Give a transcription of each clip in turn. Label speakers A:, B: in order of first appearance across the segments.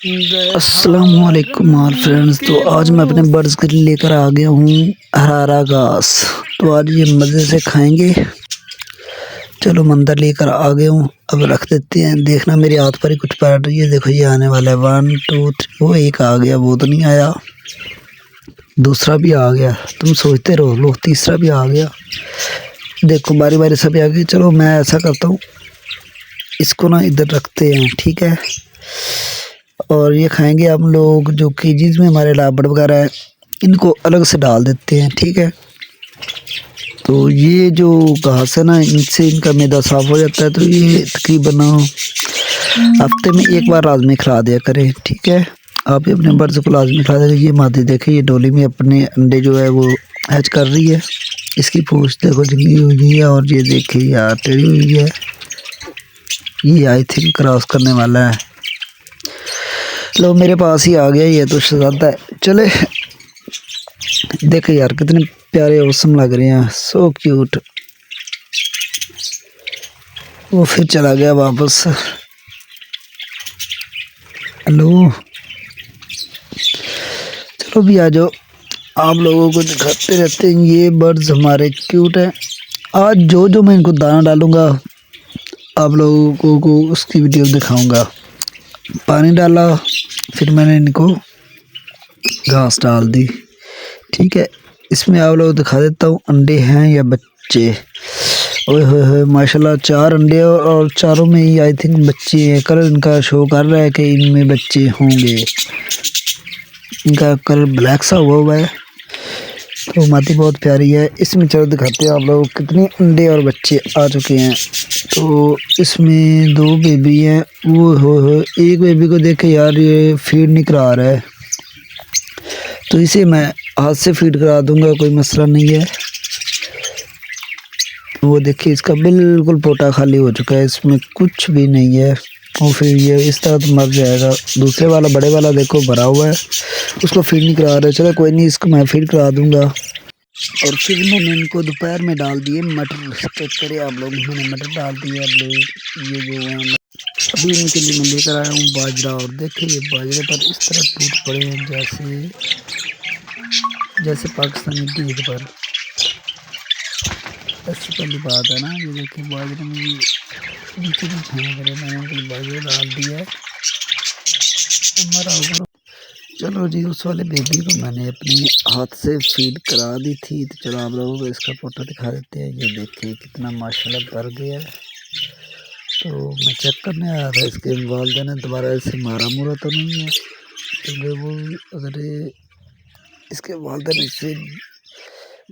A: अस्सलामुअलैकुम all friends. तो आज मैं अपने बर्ड्स के लिए लेकर आ गया हूँ हरारा घास। तो आज ये मज़े से खाएंगे। चलो मैं अंदर लेकर आ गया हूँ, अब रख देते हैं। देखना मेरे हाथ पर ही कुछ पैर रही है। देखो ये आने वाला है 1 2 3। वो एक आ गया, वो तो नहीं आया। दूसरा भी आ गया, तुम सोचते रहो। लो तीसरा भी आ गया। देखो बारी बारी सभी आ गए। चलो मैं ऐसा करता हूँ, इसको ना इधर रखते हैं, ठीक है। और ये खाएंगे हम लोग जो केजीज में हमारे लाबड़ वगैरह है, इनको अलग से डाल देते हैं, ठीक है। तो ये जो घास है ना, इनसे इनका मैदा साफ़ हो जाता है। तो ये तकरीबन हफ्ते में एक बार लाजमी खिला दिया करें, ठीक है। आप भी अपने बर्ड्स को लाजमी खिला दें। ये मादी देखे, ये डोली में अपने अंडे जो है वो हैच कर रही है। इसकी पूँछ देखो जंगी हुई है, और ये देखे यार टेढ़ी हुई है। ये आई थिंक क्रॉस करने वाला है। लो मेरे पास ही आ गया ये तो शहजादा है। चले देखे यार कितने प्यारे औसम लग रहे हैं, सो क्यूट। वो फिर चला गया वापस। हेलो चलो भी आ जाओ, आप लोगों को दिखाते रहते हैं। ये बर्ड्स हमारे क्यूट हैं। आज जो जो मैं इनको दाना डालूंगा आप लोगों को उसकी वीडियो दिखाऊंगा। पानी डाला, फिर मैंने इनको घास डाल दी, ठीक है। इसमें आप लोग दिखा देता हूँ अंडे हैं या बच्चे। ओए होए माशाल्लाह 4 अंडे और चारों में ही आई थिंक बच्चे हैं। कलर इनका शो कर रहा है कि इनमें बच्चे होंगे। इनका कलर ब्लैक सा हुआ है। तो मादी बहुत प्यारी है। इसमें चलो दिखाते हैं आप लोग कितने अंडे और बच्चे आ चुके हैं। तो इसमें 2 बेबी हैं। वो हो एक बेबी को देखे यार, ये फीड नहीं करा रहा है, तो इसे मैं हाथ से फीड करा दूंगा, कोई मसला नहीं है। वो देखिए इसका बिल्कुल पोटा खाली हो चुका है, इसमें कुछ भी नहीं है। और फिर ये इस तरह तो मर जाएगा। दूसरे वाला बड़े वाला देखो भरा हुआ है, उसको फीड नहीं करा रहे। चलो कोई नहीं, इसको मैं फीड करा दूंगा। और फिर मैंने इनको दोपहर में डाल दिए मटर। चेक करिए आप लोग, मैंने मटर डाल दिए। अब ये जो है अभी इनके लिए मैं लेकर आया हूँ बाजरा। और देखिए ये बाजरे पर इस तरह टूट पड़े हैं जैसे पाकिस्तानी ईद पर। ऐसी पहली बात है ना। ये देखिए बाजरे में भी नीचे भी छाने पड़े। मैंने इनको बाजरा डाल दिया है, हमारा ऊपर। चलो जी, उस वाले बेबी को मैंने अपने हाथ से फीड करा दी थी। तो चलो आप लोगों को इसका फोटो दिखा देते हैं। ये देखिए कितना माशाल्लाह भर गया है। तो मैं चेक करने आया था, इसके वालिदैन ने दोबारा इसे मारा मुरा तो नहीं है, क्योंकि वो अगर इसके वालिदैन इससे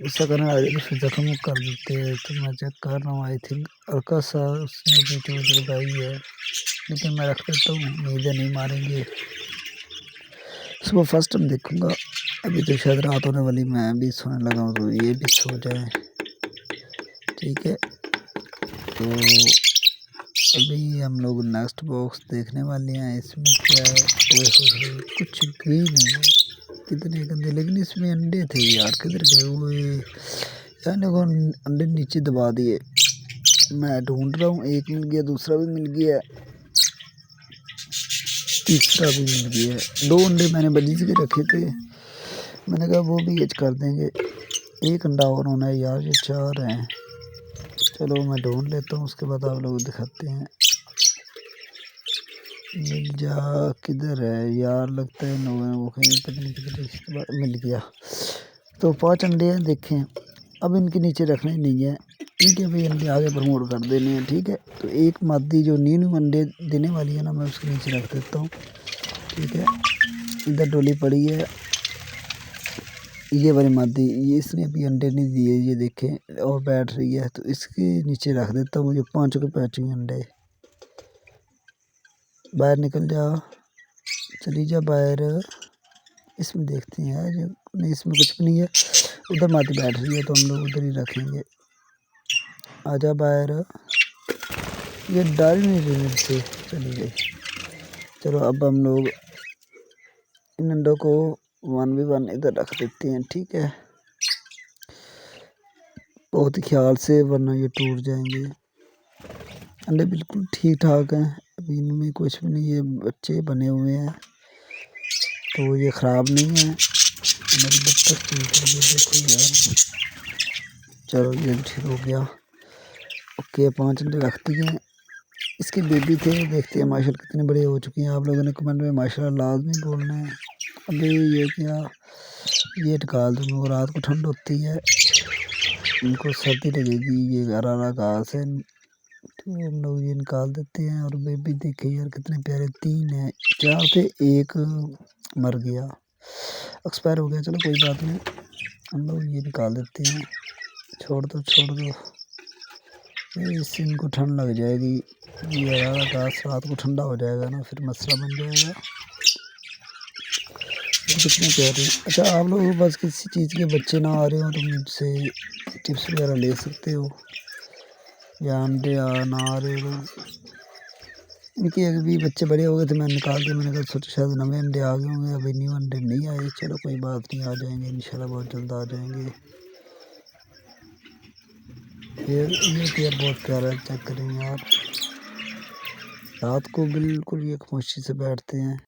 A: गुस्सा करने आ जाए तो फिर जख्म कर देते हैं। तो मैं चेक कर रहा हूँ, आई थिंक हल्का सा उसने अपनी चोट लगाई है, लेकिन मैं रख देता हूँ, उम्मीदें नहीं मारेंगे। सुबह फर्स्ट टाइम देखूंगा। अभी तो शायद रात होने वाली, मैं भी सोने लगा हूँ, तो ये भी सो जाए, ठीक है। तो अभी हम लोग नेक्स्ट बॉक्स देखने वाले हैं। इसमें क्या है, ओए कुछ भी नहीं है, कितने गंदे। लेकिन इसमें अंडे थे यार, किधर गए हुए यार। देखो अंडे नीचे दबा दिए। मैं ढूंढ रहा हूँ, एक मिल गया, दूसरा भी मिल गया, तीसरा भी मिल गया। 2 अंडे मैंने बजीज के रखे थे, मैंने कहा वो भी एज कर देंगे। एक अंडा और होना है यार, ये 4 हैं। चलो मैं ढूंढ लेता हूँ, उसके बाद आप लोग दिखाते हैं। मिल जा, किधर है यार, लगता है नो है वो कहीं, पता नहीं किधर। इसके बाद मिल गया। तो 5 अंडे हैं, देखें। अब इनके नीचे रखने नहीं है, इनके भी अंडे आगे प्रमोट कर देने हैं, ठीक है। तो एक मादी जो न्यू अंडे देने वाली है ना, मैं उसके नीचे रख देता हूँ, ठीक है। इधर डोली पड़ी है, ये वाली मादी, ये इसने अभी अंडे नहीं दिए, ये देखें, और बैठ रही है। तो इसके नीचे रख देता हूँ। ये 5 के 5 अंडे। बाहर निकल जा, चली जा बाहर। इसमें देखते हैं यार, नहीं इसमें कुछ भी नहीं है। उधर मादी बैठ रही है, तो हम लोग उधर ही रखेंगे। आजा बाहर। ये डाल नहीं रही से, चली गई। चलो अब हम लोग इन अंडों को 1v1 इधर रख देते हैं, ठीक है। बहुत ही ख्याल से, वरना ये टूट जाएंगे। अंडे बिल्कुल ठीक ठाक हैं, अभी इनमें कुछ भी नहीं है, बच्चे बने हुए हैं। तो ये ख़राब नहीं है मेरी बत्तख। देखो यार, चलो ये भी ठीक हो गया। ओके 5 अंडे रख दिए। इसके बेबी थे, देखते हैं माशाल्लाह कितने बड़े हो चुके हैं। आप लोगों ने कमेंट में माशाल्लाह लाजमी बोलना है। अभी ये क्या, ये निकाल दूँगा, रात को ठंड होती है, इनको सर्दी लगेगी। ये हरा घास है, तो हम लोग ये निकाल देते हैं। और बेबी देखे यार कितने प्यारे, 3 हैं, 4 थे, 1 मर गया, एक्सपायर हो गया। चलो कोई बात नहीं, हम लोग ये निकाल देते हैं। छोड़ दो छोड़ दो, इससे इनको ठंड लग जाएगी। ये हरा घास रात को ठंडा हो जाएगा ना, फिर मसला बन जाएगा। कितने प्यारे। अच्छा, आप लोग बस किसी चीज़ के बच्चे ना आ रहे हो तो मुझसे टिप्स वगैरह ले सकते हो, या अंडे ना आ रहे हो। इनके अभी बच्चे बड़े हो गए थे, मैंने निकाल दिया। मैंने कहा सोचा शायद नए अंडे आ गए होंगे, अभी न्यू अंडे नहीं आए। चलो कोई बात नहीं, आ जाएंगे इंशाल्लाह, बहुत जल्द आ जाएंगे। ये पेयर बहुत प्यारा है, चेक करें यार, रात को बिल्कुल ये खामोशी से बैठते हैं।